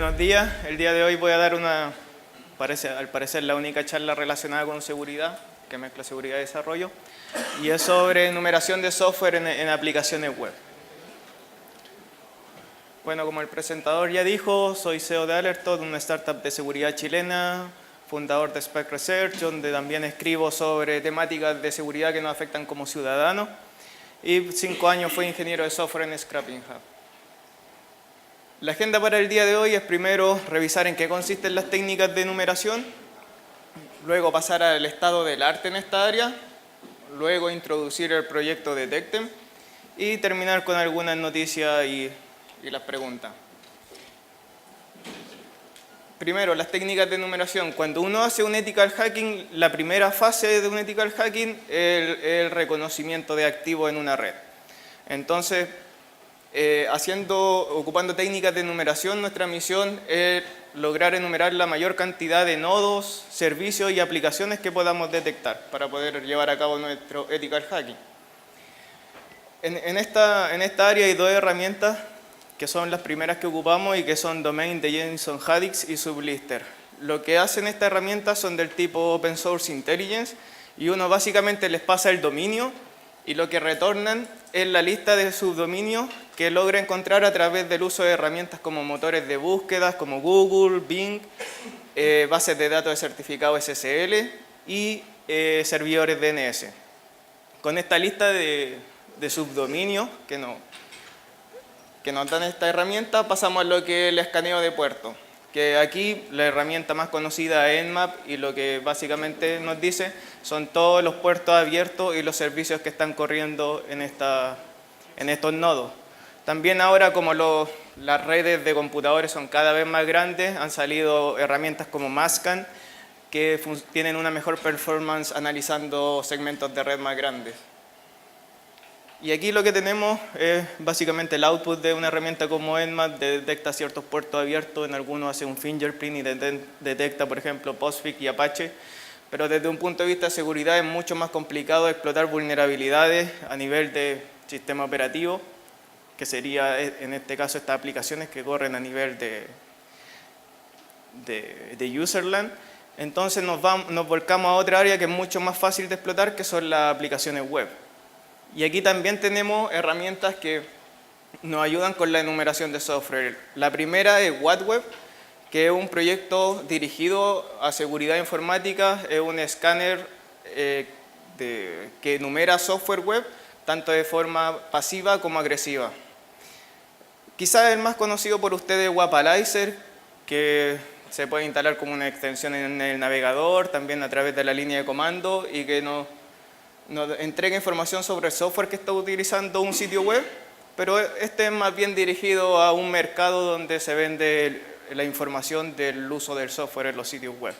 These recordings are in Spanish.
Buenos días. El día de hoy voy a dar al parecer la única charla relacionada con seguridad, que mezcla seguridad y desarrollo, y es sobre numeración de software en aplicaciones web. Bueno, como el presentador ya dijo, soy CEO de Alertod, una startup de seguridad chilena, fundador de Spec Research, donde también escribo sobre temáticas de seguridad que nos afectan como ciudadanos, y 5 años fui ingeniero de software en Scrapping Hub. La agenda para el día de hoy es primero revisar en qué consisten las técnicas de numeración, luego pasar al estado del arte en esta área, luego introducir el proyecto Detectem y terminar con algunas noticias y las preguntas. Primero, las técnicas de numeración. Cuando uno hace un ethical hacking, la primera fase de un ethical hacking es el reconocimiento de activos en una red. Entonces, ocupando técnicas de numeración, nuestra misión es lograr enumerar la mayor cantidad de nodos, servicios y aplicaciones que podamos detectar para poder llevar a cabo nuestro ethical hacking. En esta área hay dos herramientas que son las primeras que ocupamos y que son Domain de Jason Hadix y Sublister. Lo que hacen estas herramientas son del tipo Open Source Intelligence y uno básicamente les pasa el dominio y lo que retornan es la lista de subdominios que logra encontrar a través del uso de herramientas como motores de búsquedas como Google, Bing, bases de datos de certificado SSL y servidores DNS. Con esta lista de subdominios que nos dan esta herramienta, pasamos a lo que es el escaneo de puertos, que aquí la herramienta más conocida es Nmap y lo que básicamente nos dice son todos los puertos abiertos y los servicios que están corriendo en estos nodos. También ahora, como las redes de computadores son cada vez más grandes, han salido herramientas como Mascan que tienen una mejor performance analizando segmentos de red más grandes. Y aquí lo que tenemos es básicamente el output de una herramienta como Nmap, detecta ciertos puertos abiertos, en algunos hace un fingerprint y detecta, por ejemplo, Postfix y Apache, pero desde un punto de vista de seguridad es mucho más complicado explotar vulnerabilidades a nivel de sistema operativo, que sería en este caso estas aplicaciones que corren a nivel de userland. Entonces nos volcamos a otra área que es mucho más fácil de explotar, que son las aplicaciones web. Y aquí también tenemos herramientas que nos ayudan con la enumeración de software. La primera es WhatWeb, que es un proyecto dirigido a seguridad informática, es un escáner que enumera software web, tanto de forma pasiva como agresiva. Quizás el más conocido por ustedes es Wapalizer, que se puede instalar como una extensión en el navegador, también a través de la línea de comando y que nos entrega información sobre el software que está utilizando un sitio web, pero este es más bien dirigido a un mercado donde se vende la información del uso del software en los sitios web.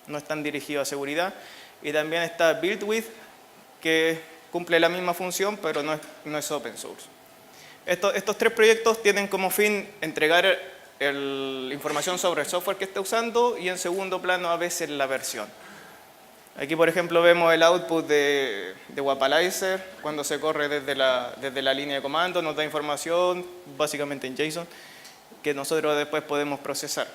No es tan dirigido a seguridad. Y también está BuildWith, que cumple la misma función, pero no es open source. Estos tres proyectos tienen como fin entregar información sobre el software que está usando y en segundo plano a veces la versión. Aquí, por ejemplo, vemos el output de Wapalizer cuando se corre desde la línea de comando, nos da información, básicamente en JSON, que nosotros después podemos procesar.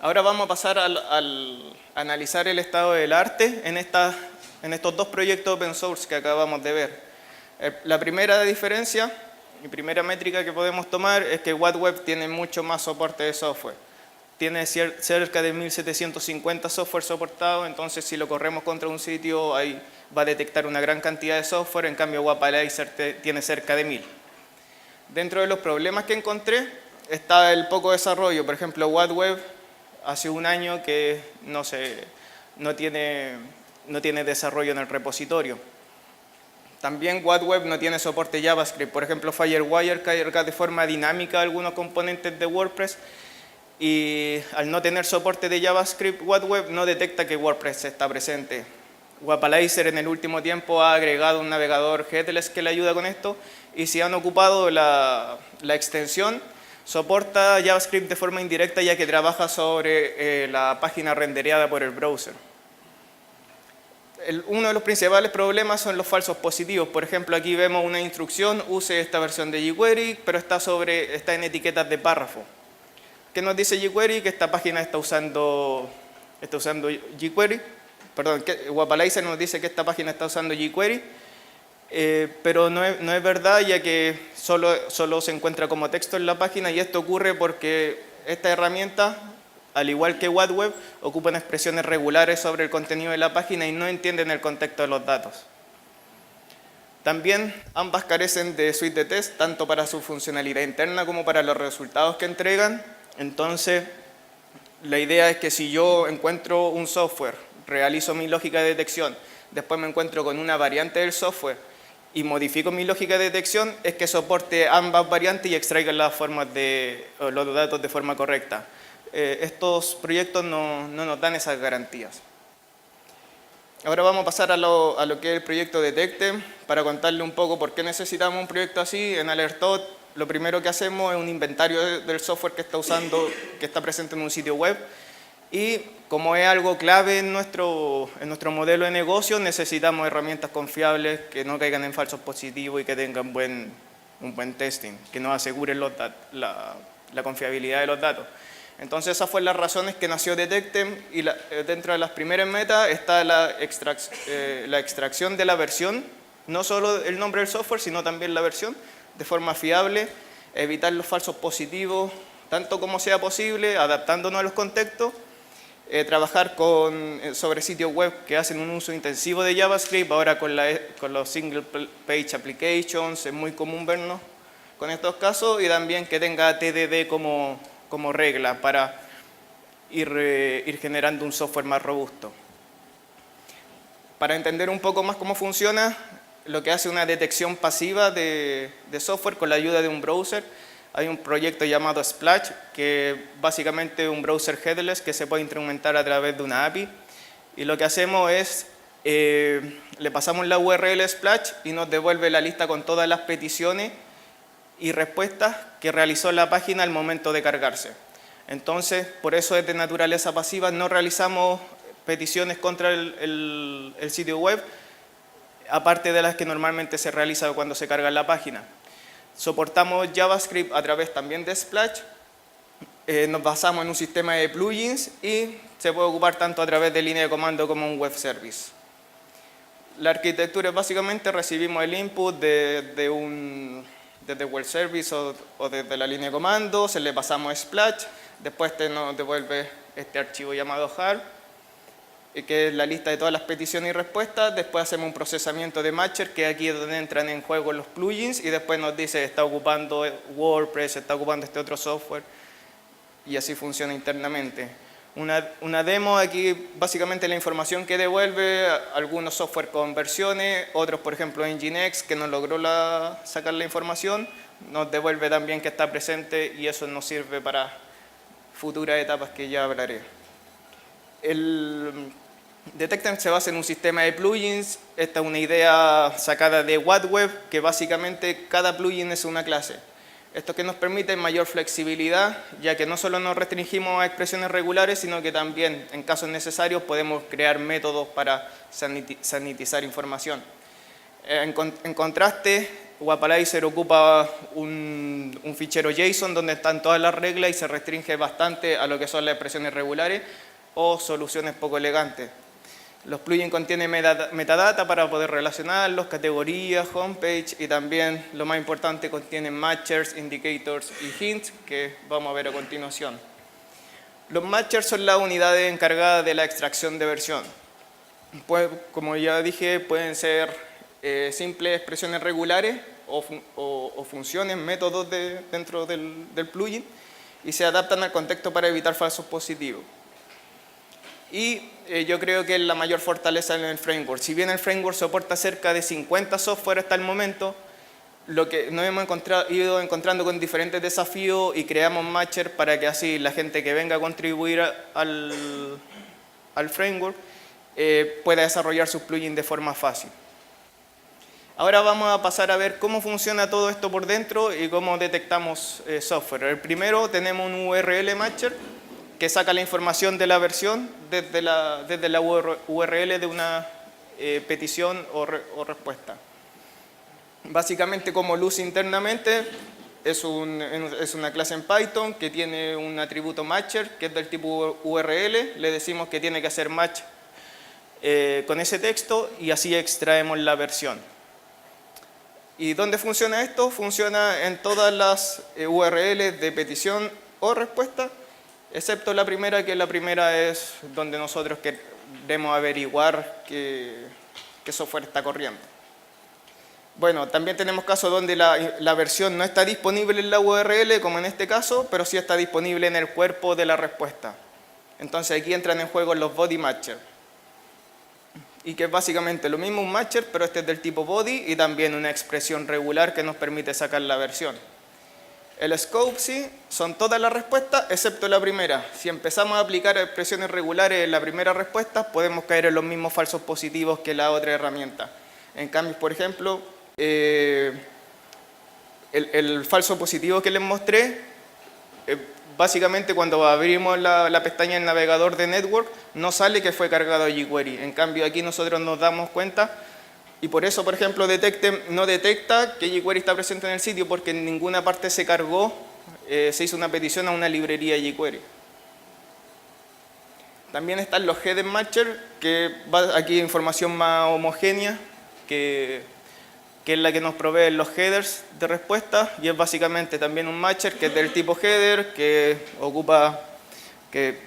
Ahora vamos a pasar al analizar el estado del arte en estos dos proyectos open source que acabamos de ver. La primera diferencia y primera métrica que podemos tomar es que WhatWeb tiene mucho más soporte de software. Tiene cerca de 1750 software soportados, entonces si lo corremos contra un sitio ahí va a detectar una gran cantidad de software, en cambio Wapalizer tiene cerca de 1000. Dentro de los problemas que encontré está el poco desarrollo. Por ejemplo, WhatWeb hace un año que no tiene desarrollo en el repositorio. También WhatWeb no tiene soporte JavaScript. Por ejemplo, Firewire carga de forma dinámica algunos componentes de WordPress y al no tener soporte de JavaScript, WhatWeb no detecta que WordPress está presente. Wapalizer en el último tiempo ha agregado un navegador headless que le ayuda con esto y si han ocupado la extensión, soporta JavaScript de forma indirecta ya que trabaja sobre la página rendereada por el browser. Uno de los principales problemas son los falsos positivos. Por ejemplo, aquí vemos una instrucción, use esta versión de jQuery, pero está en etiquetas de párrafo. ¿Qué nos dice jQuery? Que esta página está usando jQuery. Perdón, Wapalizer nos dice que esta página está usando jQuery, pero no es verdad, ya que solo se encuentra como texto en la página, y esto ocurre porque esta herramienta, al igual que WhatWeb, ocupan expresiones regulares sobre el contenido de la página y no entienden el contexto de los datos. También ambas carecen de suite de test, tanto para su funcionalidad interna como para los resultados que entregan. Entonces, la idea es que si yo encuentro un software, realizo mi lógica de detección, después me encuentro con una variante del software y modifico mi lógica de detección, es que soporte ambas variantes y extraiga los datos de forma correcta. Estos proyectos no nos dan esas garantías. Ahora vamos a pasar a lo que es el proyecto Detecte, para contarle un poco por qué necesitamos un proyecto así. En Alertot, lo primero que hacemos es un inventario del software que está presente en un sitio web, y como es algo clave en nuestro modelo de negocio, necesitamos herramientas confiables que no caigan en falsos positivos y que tengan un buen testing, que nos aseguren la confiabilidad de los datos. Entonces esas fueron las razones que nació Detecte, y dentro de las primeras metas está la extracción de la versión, no solo el nombre del software, sino también la versión, de forma fiable, evitar los falsos positivos, tanto como sea posible, adaptándonos a los contextos, trabajar sobre sitios web que hacen un uso intensivo de JavaScript. Ahora con los single page applications es muy común vernos con estos casos, y también que tenga TDD como regla para ir generando un software más robusto. Para entender un poco más cómo funciona, lo que hace una detección pasiva de software con la ayuda de un browser. Hay un proyecto llamado Splash, que básicamente es un browser headless que se puede instrumentar a través de una API. Y lo que hacemos es, le pasamos la URL Splash y nos devuelve la lista con todas las peticiones y respuestas que realizó la página al momento de cargarse. Entonces, por eso es de naturaleza pasiva, no realizamos peticiones contra el sitio web, aparte de las que normalmente se realiza cuando se carga la página. Soportamos JavaScript a través también de Splash, nos basamos en un sistema de plugins y se puede ocupar tanto a través de línea de comando como un web service. La arquitectura es básicamente recibimos el input desde web service o desde la línea de comando, se le pasamos Splash, después nos devuelve este archivo llamado har, que es la lista de todas las peticiones y respuestas. Después hacemos un procesamiento de matcher, que aquí es donde entran en juego los plugins, y después nos dice está ocupando WordPress, está ocupando este otro software, y así funciona internamente. Una demo aquí, básicamente la información que devuelve, algunos software con versiones, otros por ejemplo Nginx, que no logró sacar la información, nos devuelve también que está presente, y eso nos sirve para futuras etapas que ya hablaré. El Detecte se basa en un sistema de plugins. Esta es una idea sacada de WhatWeb, que básicamente cada plugin es una clase. Esto que nos permite mayor flexibilidad, ya que no solo nos restringimos a expresiones regulares, sino que también, en casos necesarios, podemos crear métodos para sanitizar información. En contraste, Wapalizer ocupa un fichero JSON donde están todas las reglas y se restringe bastante a lo que son las expresiones regulares o soluciones poco elegantes. Los plugins contienen metadata para poder relacionarlos, categorías, homepage, y también, lo más importante, contienen matchers, indicators y hints, que vamos a ver a continuación. Los matchers son las unidades encargadas de la extracción de versión. Pues, como ya dije, pueden ser simples expresiones regulares o funciones, métodos dentro del plugin, y se adaptan al contexto para evitar falsos positivos. Y yo creo que es la mayor fortaleza en el framework. Si bien el framework soporta cerca de 50 software hasta el momento, lo que nos hemos ido encontrando con diferentes desafíos, y creamos matcher para que así la gente que venga a contribuir al framework pueda desarrollar sus plugins de forma fácil. Ahora vamos a pasar a ver cómo funciona todo esto por dentro y cómo detectamos software. El primero, tenemos un URL matcher que saca la información de la versión desde la URL de una petición o respuesta. Básicamente, como luce internamente, es una clase en Python que tiene un atributo matcher que es del tipo URL. Le decimos que tiene que hacer match con ese texto y así extraemos la versión. ¿Y dónde funciona esto? Funciona en todas las URLs de petición o respuesta, excepto la primera, que la primera es donde nosotros queremos averiguar qué software está corriendo. Bueno, también tenemos casos donde la versión no está disponible en la URL, como en este caso, pero sí está disponible en el cuerpo de la respuesta. Entonces aquí entran en juego los body matcher. Y que es básicamente lo mismo, un matcher, pero este es del tipo body y también una expresión regular que nos permite sacar la versión. El scope sí, son todas las respuestas excepto la primera. Si empezamos a aplicar expresiones regulares en la primera respuesta, podemos caer en los mismos falsos positivos que la otra herramienta. En cambio, por ejemplo, el falso positivo que les mostré, básicamente cuando abrimos la pestaña del navegador de network, no sale que fue cargado jQuery. En cambio, aquí nosotros nos damos cuenta, y por eso, por ejemplo, no detecta que jQuery está presente en el sitio, porque en ninguna parte se cargó, se hizo una petición a una librería jQuery. También están los header matcher, que aquí información más homogénea, que es la que nos provee los headers de respuesta, y es básicamente también un matcher que es del tipo header, que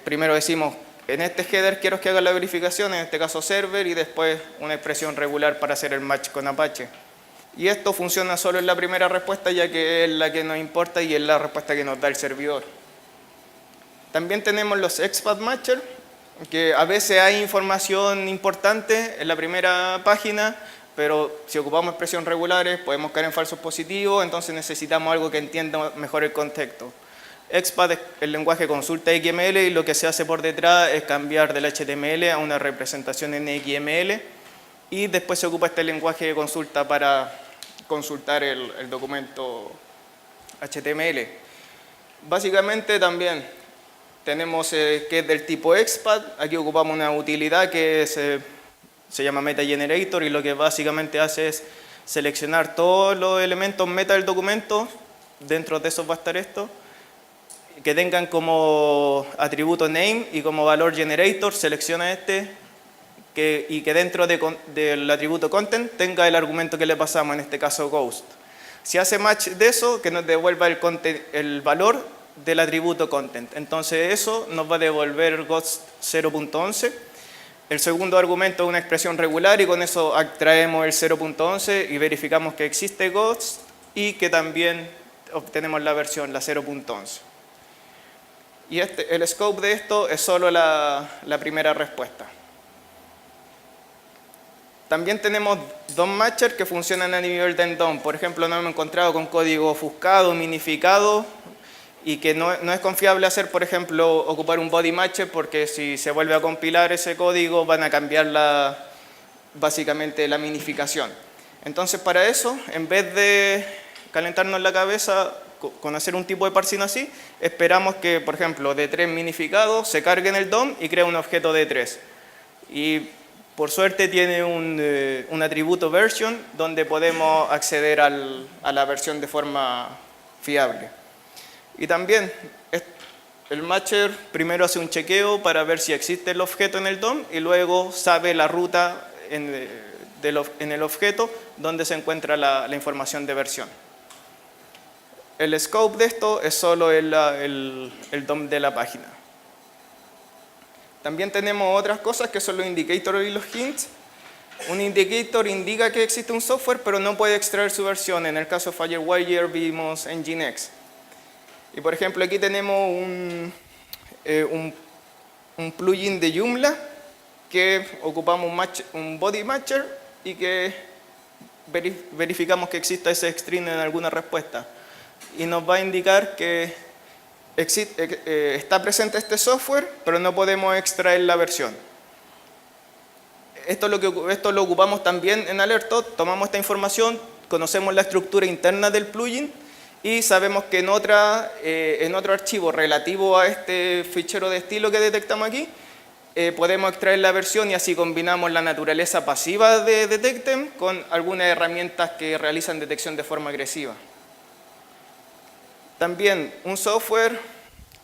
primero decimos, en este header quiero que haga la verificación, en este caso server, y después una expresión regular para hacer el match con Apache. Y esto funciona solo en la primera respuesta, ya que es la que nos importa y es la respuesta que nos da el servidor. También tenemos los expat matcher, que a veces hay información importante en la primera página, pero si ocupamos expresiones regulares podemos caer en falsos positivos, entonces necesitamos algo que entienda mejor el contexto. XPath es el lenguaje consulta XML y lo que se hace por detrás es cambiar del HTML a una representación en XML y después se ocupa este lenguaje de consulta para consultar el documento HTML. Básicamente también tenemos que es del tipo XPath, aquí ocupamos una utilidad que se llama MetaGenerator y lo que básicamente hace es seleccionar todos los elementos meta del documento, dentro de esos va a estar esto, que tengan como atributo name y como valor generator, selecciona este y que dentro del atributo content tenga el argumento que le pasamos, en este caso ghost. Si hace match de eso, que nos devuelva el valor del atributo content. Entonces eso nos va a devolver ghost 0.11. El segundo argumento es una expresión regular y con eso extraemos el 0.11 y verificamos que existe ghost y que también obtenemos la versión, la 0.11. Y el scope de esto es solo la primera respuesta. También tenemos DOM matcher que funcionan a nivel de DOM. Por ejemplo, nos hemos encontrado con código ofuscado, minificado y que no es confiable hacer, por ejemplo, ocupar un body matcher porque si se vuelve a compilar ese código van a cambiar básicamente la minificación. Entonces, para eso, en vez de calentarnos la cabeza con hacer un tipo de parsing así, esperamos que, por ejemplo, D3 minificado se cargue en el DOM y crea un objeto D3. Y por suerte tiene un atributo version donde podemos acceder a la versión de forma fiable. Y también el matcher primero hace un chequeo para ver si existe el objeto en el DOM y luego sabe la ruta en el objeto donde se encuentra la información de versión. El scope de esto es solo el DOM de la página. También tenemos otras cosas que son los indicators y los hints. Un indicator indica que existe un software pero no puede extraer su versión. En el caso de FireWire vimos Nginx. Y por ejemplo aquí tenemos un plugin de Joomla que ocupamos un body matcher y que verificamos que exista ese string en alguna respuesta. Y nos va a indicar que está presente este software, pero no podemos extraer la versión. Esto lo ocupamos también en Alertot, tomamos esta información, conocemos la estructura interna del plugin y sabemos que en otro archivo relativo a este fichero de estilo que detectamos aquí, podemos extraer la versión y así combinamos la naturaleza pasiva de Detectem con algunas herramientas que realizan detección de forma agresiva. También un software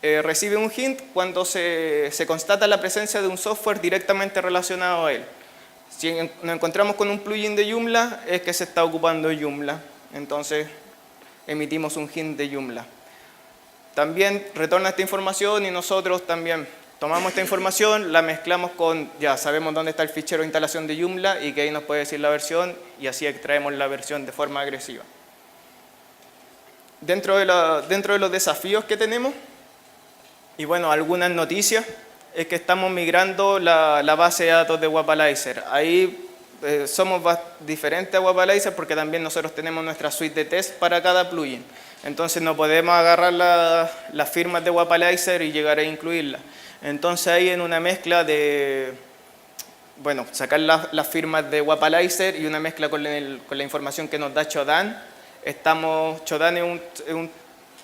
recibe un hint cuando se constata la presencia de un software directamente relacionado a él. Si nos encontramos con un plugin de Joomla, es que se está ocupando Joomla. Entonces, emitimos un hint de Joomla. También retorna esta información y nosotros también tomamos esta información, la mezclamos con, ya sabemos dónde está el fichero de instalación de Joomla y que ahí nos puede decir la versión y así extraemos la versión de forma agresiva. Dentro de los desafíos que tenemos, y bueno, algunas noticias, es que estamos migrando la base de datos de Wapalizer. Ahí somos diferentes a Wapalizer porque también nosotros tenemos nuestra suite de test para cada plugin. Entonces no podemos agarrar las firmas de Wapalizer y llegar a incluirlas. Entonces ahí en una mezcla de, bueno, sacar las firmas de Wapalizer y una mezcla con la información que nos da Chodan. Chodan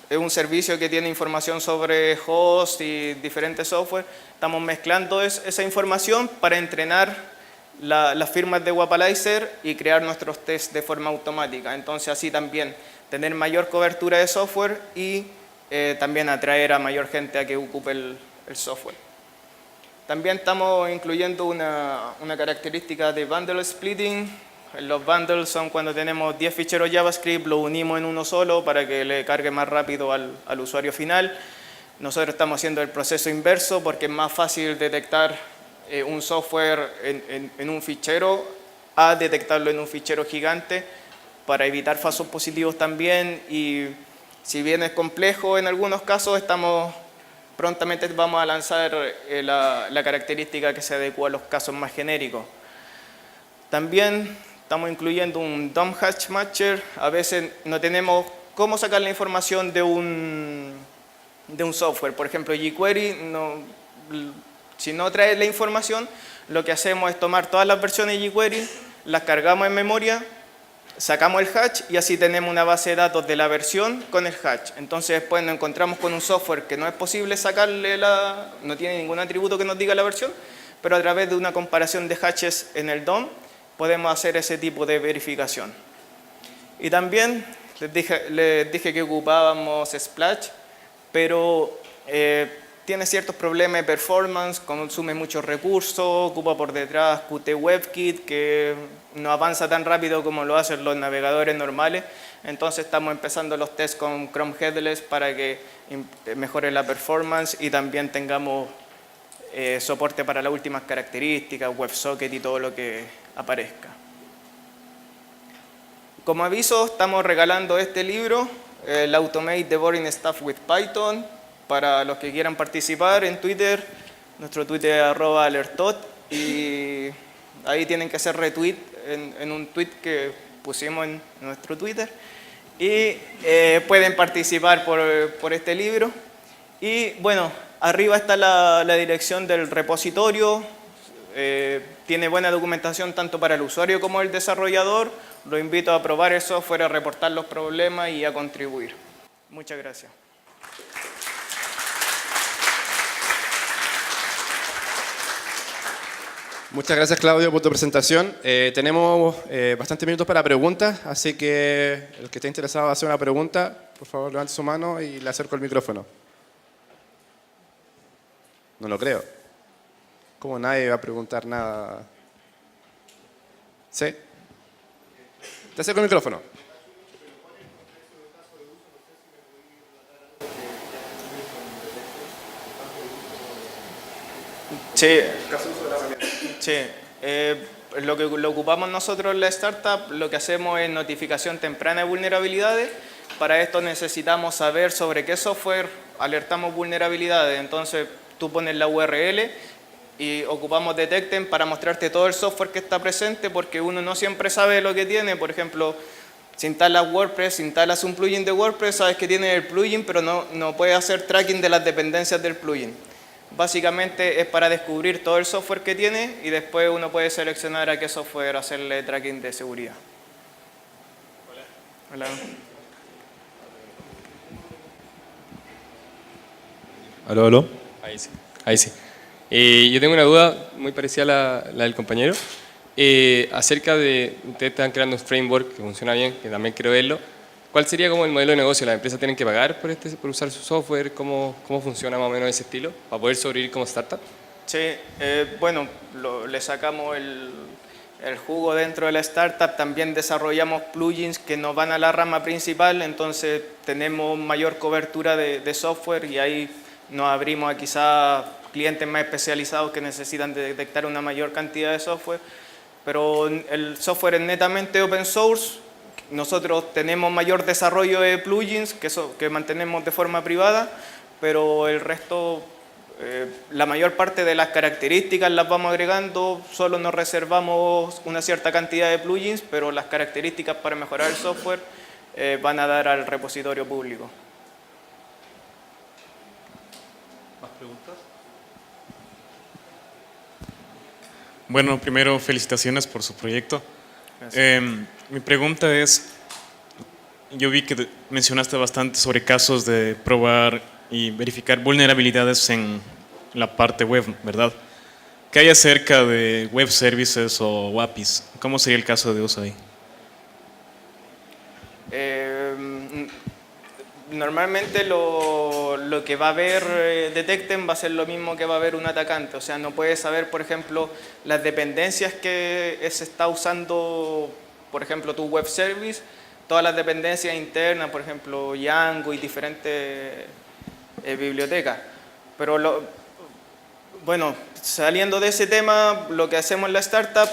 es un servicio que tiene información sobre host y diferentes software. Estamos mezclando esa información para entrenar las firmas de Wapalizer y crear nuestros tests de forma automática. Entonces así también tener mayor cobertura de software y también atraer a mayor gente a que ocupe el software. También estamos incluyendo una característica de bundle splitting. Los bundles son cuando tenemos 10 ficheros JavaScript, los unimos en uno solo para que le cargue más rápido al usuario final. Nosotros estamos haciendo el proceso inverso porque es más fácil detectar un software en un fichero a detectarlo en un fichero gigante para evitar falsos positivos también. Y si bien es complejo en algunos casos, prontamente vamos a lanzar la característica que se adecua a los casos más genéricos. También estamos incluyendo un DOM hash matcher. A veces no tenemos cómo sacar la información de un software. Por ejemplo, jQuery, si no trae la información, lo que hacemos es tomar todas las versiones de jQuery, las cargamos en memoria, sacamos el hash y así tenemos una base de datos de la versión con el hash. Entonces después nos encontramos con un software que no es posible sacarle no tiene ningún atributo que nos diga la versión, pero a través de una comparación de hashes en el DOM podemos hacer ese tipo de verificación. Y también les dije que ocupábamos Splash, pero tiene ciertos problemas de performance, consume muchos recursos, ocupa por detrás Qt WebKit, que no avanza tan rápido como lo hacen los navegadores normales. Entonces estamos empezando los tests con Chrome Headless para que mejore la performance y también tengamos soporte para las últimas características, WebSocket y todo lo que aparezca. Como aviso, estamos regalando este libro, el Automate the Boring Stuff with Python, para los que quieran participar en Twitter. Nuestro Twitter es @alertot y ahí tienen que hacer retweet en un tweet que pusimos en nuestro Twitter y pueden participar por este libro. Y bueno, arriba está la dirección del repositorio. Tiene buena documentación tanto para el usuario como el desarrollador. Lo invito a probar el software, a reportar los problemas y a contribuir. Muchas gracias. Muchas gracias, Claudio, por tu presentación. Tenemos bastantes minutos para preguntas, así que el que esté interesado en hacer una pregunta, por favor, levante su mano y le acerco el micrófono. No lo creo. ¿Cómo nadie va a preguntar nada? ¿Sí? Te acerco el micrófono. Sí, sí. Lo que lo ocupamos nosotros en la startup, lo que hacemos es notificación temprana de vulnerabilidades. Para esto necesitamos saber sobre qué software alertamos vulnerabilidades. Entonces tú pones la URL y ocupamos Detecten para mostrarte todo el software que está presente, porque uno no siempre sabe lo que tiene. Por ejemplo, si instalas WordPress, si instalas un plugin de WordPress, sabes que tiene el plugin, pero no puedes hacer tracking de las dependencias del plugin. Básicamente es para descubrir todo el software que tiene y después uno puede seleccionar a qué software hacerle tracking de seguridad. Hola. Aló, aló. Ahí sí. Ahí sí. Yo tengo una duda muy parecida a la del compañero. Acerca de, ustedes están creando un framework que funciona bien, que también quiero verlo. ¿Cuál sería como el modelo de negocio? ¿Las empresas tienen que pagar por usar su software? ¿Cómo funciona más o menos ese estilo para poder sobrevivir como startup? Sí, bueno, le sacamos el jugo dentro de la startup, también desarrollamos plugins que nos van a la rama principal, entonces tenemos mayor cobertura de software y ahí nos abrimos a quizás clientes más especializados que necesitan detectar una mayor cantidad de software, pero el software es netamente open source. Nosotros tenemos mayor desarrollo de plugins que mantenemos de forma privada, pero el resto, la mayor parte de las características las vamos agregando, solo nos reservamos una cierta cantidad de plugins, pero las características para mejorar el software van a dar al repositorio público. ¿Más preguntas? Bueno, primero felicitaciones por su proyecto. Mi pregunta es, yo vi que mencionaste bastante sobre casos de probar y verificar vulnerabilidades en la parte web, ¿verdad? ¿Qué hay acerca de web services o APIs? ¿Cómo sería el caso de uso ahí? Normalmente lo que va a ver Detectem va a ser lo mismo que va a ver un atacante, o sea, no puede saber, por ejemplo, las dependencias que se está usando, por ejemplo, tu web service, todas las dependencias internas, por ejemplo, Django y diferentes bibliotecas. Pero bueno, saliendo de ese tema, lo que hacemos en la startup,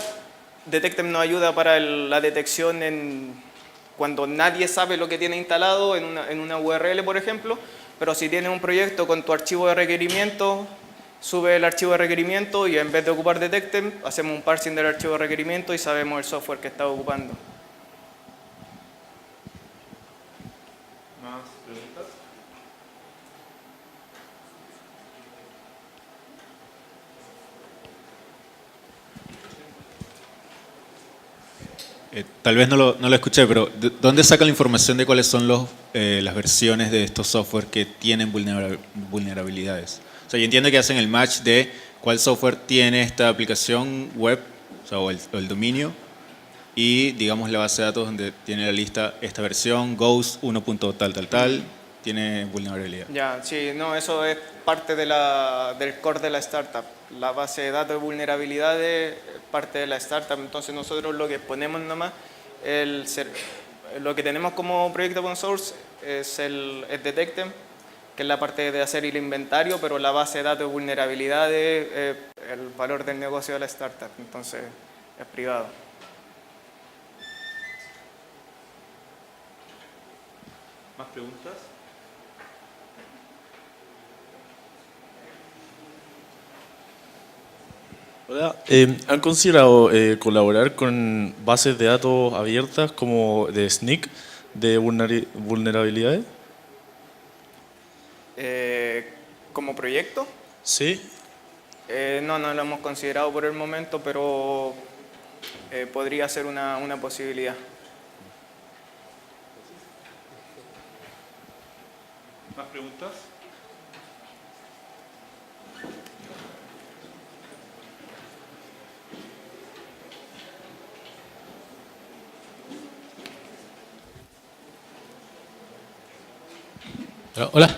Detectem nos ayuda para la detección cuando nadie sabe lo que tiene instalado en una URL, por ejemplo, pero si tienes un proyecto con tu archivo de requerimiento, sube el archivo de requerimiento y en vez de ocupar Detectem, hacemos un parsing del archivo de requerimiento y sabemos el software que está ocupando. ¿Más preguntas? Tal vez no lo escuché, pero ¿dónde saca la información de cuáles son las versiones de estos software que tienen vulnerabilidades? O sea, yo entiendo que hacen el match de cuál software tiene esta aplicación web, o sea, o el dominio, y digamos la base de datos donde tiene la lista, esta versión, Ghost 1. tal, tiene vulnerabilidad. Ya, sí, no, eso es parte del core de la startup. La base de datos de vulnerabilidades es parte de la startup, entonces nosotros lo que ponemos nomás, lo que tenemos como proyecto open source es Detectem, que es la parte de hacer el inventario, pero la base de datos de vulnerabilidades es el valor del negocio de la startup, entonces es privado. ¿Más preguntas? Hola, ¿han considerado colaborar con bases de datos abiertas como de SNCC de vulnerabilidades? ¿Como proyecto? Sí. No lo hemos considerado por el momento, pero podría ser una posibilidad. ¿Más preguntas? Hola,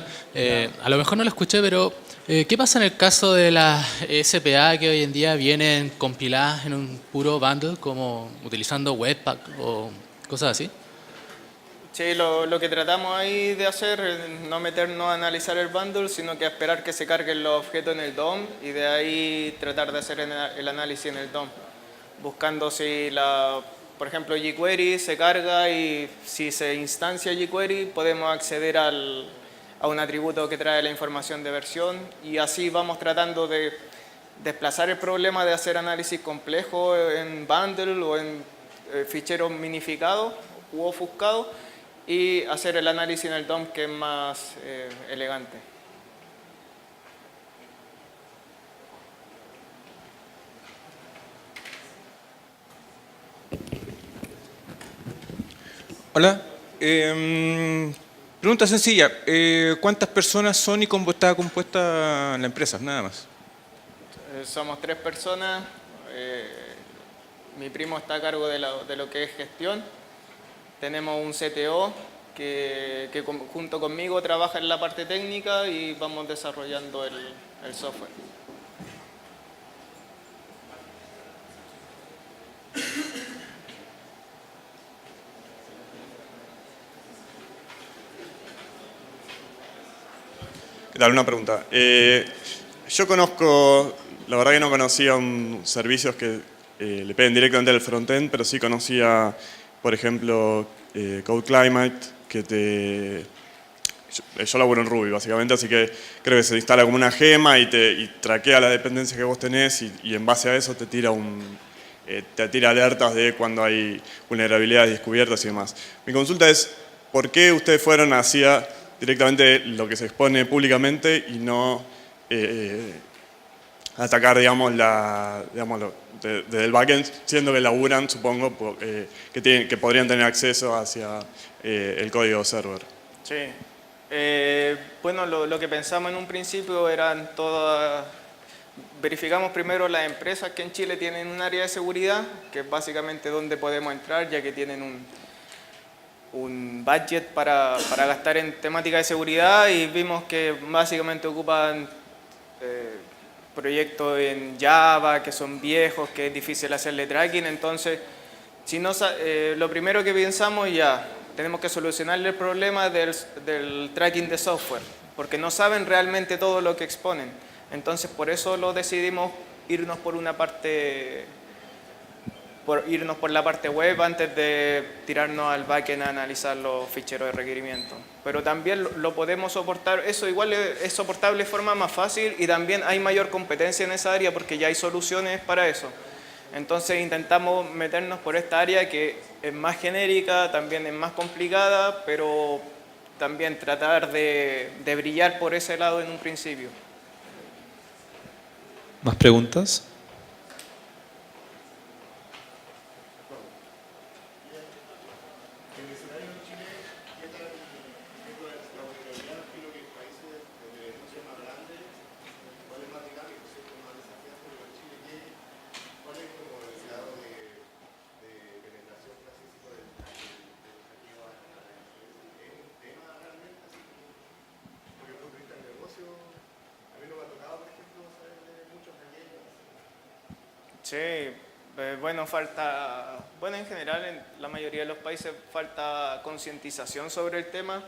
a lo mejor no lo escuché, pero ¿qué pasa en el caso de las SPA que hoy en día vienen compiladas en un puro bundle, como utilizando Webpack o cosas así? Sí, lo que tratamos ahí de hacer es no meternos a analizar el bundle, sino que esperar que se carguen los objetos en el DOM y de ahí tratar de hacer el análisis en el DOM, buscando si por ejemplo, jQuery se carga y si se instancia jQuery podemos acceder a un atributo que trae la información de versión y así vamos tratando de desplazar el problema de hacer análisis complejo en bundle o en ficheros minificados u ofuscados y hacer el análisis en el DOM que es más elegante. Hola. Pregunta sencilla. ¿Cuántas personas son y cómo está compuesta la empresa? Nada más. Somos 3 personas. Mi primo está a cargo de lo que es gestión. Tenemos un CTO que junto conmigo trabaja en la parte técnica y vamos desarrollando el software. ¿Qué tal? Una pregunta. Yo conozco, la verdad que no conocía servicios que le peguen directamente al frontend, pero sí conocía, por ejemplo, Code Climate, yo laburo en Ruby básicamente, así que creo que se instala como una gema y traquea la dependencia que vos tenés y en base a eso te tira alertas de cuando hay vulnerabilidades descubiertas y demás. Mi consulta es, ¿por qué ustedes fueron hacia directamente lo que se expone públicamente y no atacar, digamos, desde el backend, siendo que laburan, supongo, que podrían tener acceso hacia el código server? Sí. Bueno, lo que pensamos en un principio eran todas... Verificamos primero las empresas que en Chile tienen un área de seguridad, que es básicamente donde podemos entrar, ya que tienen un budget para gastar en temática de seguridad, y vimos que básicamente ocupan proyectos en Java, que son viejos, que es difícil hacerle tracking. Entonces, lo primero que pensamos, tenemos que solucionarle el problema del tracking de software, porque no saben realmente todo lo que exponen. Entonces, por eso lo decidimos irnos por la parte web antes de tirarnos al backend a analizar los ficheros de requerimiento. Pero también lo podemos soportar, eso igual es soportable de forma más fácil, y también hay mayor competencia en esa área porque ya hay soluciones para eso. Entonces intentamos meternos por esta área que es más genérica, también es más complicada, pero también tratar de brillar por ese lado en un principio. ¿Más preguntas? Sí, bueno, en general en la mayoría de los países falta concientización sobre el tema.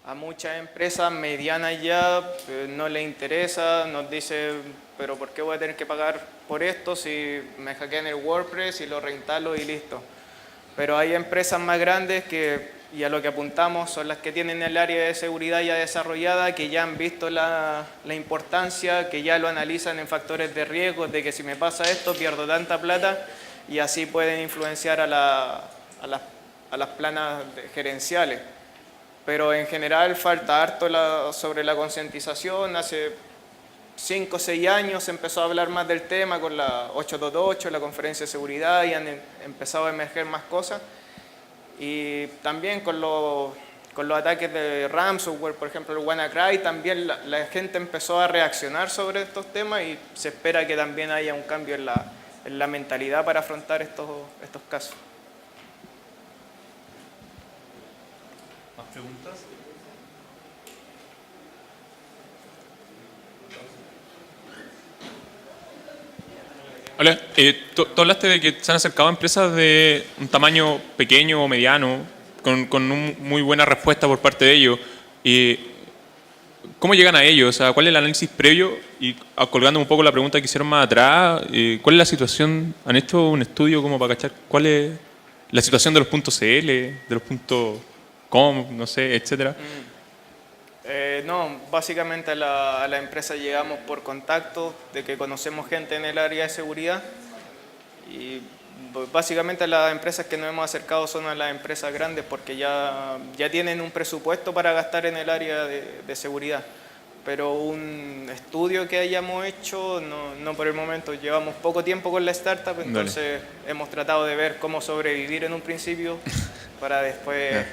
A muchas empresas medianas ya no les interesa, nos dicen, pero ¿por qué voy a tener que pagar por esto si me hackean el WordPress y lo reinstalo y listo? Pero hay empresas más grandes y a lo que apuntamos son las que tienen el área de seguridad ya desarrollada, que ya han visto la importancia, que ya lo analizan en factores de riesgo, de que si me pasa esto pierdo tanta plata, y así pueden influenciar a las planas gerenciales. Pero en general falta harto sobre la concientización. Hace 5 o 6 años se empezó a hablar más del tema con la 828, la conferencia de seguridad, y han empezado a emerger más cosas. Y también con los ataques de ransomware, por ejemplo el WannaCry, también la gente empezó a reaccionar sobre estos temas, y se espera que también haya un cambio en la mentalidad para afrontar estos casos. ¿Más preguntas? Hola, tú hablaste de que se han acercado a empresas de un tamaño pequeño o mediano, con una muy buena respuesta por parte de ellos. ¿Cómo llegan a ellos? O sea, ¿cuál es el análisis previo? Y colgando un poco la pregunta que hicieron más atrás, ¿cuál es la situación? ¿Han hecho un estudio como para cachar cuál es la situación de los .cl, de los .com, no sé, etcétera? No, básicamente a la empresa llegamos por contacto, de que conocemos gente en el área de seguridad, y básicamente las empresas que nos hemos acercado son a las empresas grandes porque ya tienen un presupuesto para gastar en el área de seguridad. Pero un estudio que hayamos hecho, no por el momento. Llevamos poco tiempo con la startup, entonces hemos tratado de ver cómo sobrevivir en un principio para después...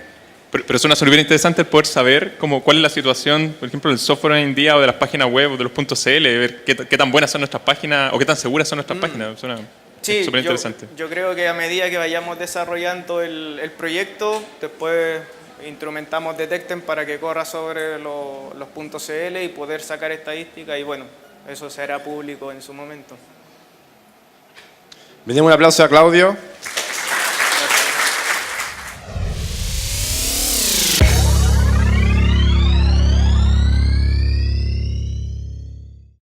Pero suena súper interesante el poder saber cuál es la situación, por ejemplo, del software hoy en día, o de las páginas web, o de los .cl, ver qué tan buenas son nuestras páginas, o qué tan seguras son nuestras páginas. Suena súper interesante. Yo creo que a medida que vayamos desarrollando el proyecto, después instrumentamos Detecten para que corra sobre los .cl y poder sacar estadísticas y bueno, eso será público en su momento. Le demos un aplauso a Claudio.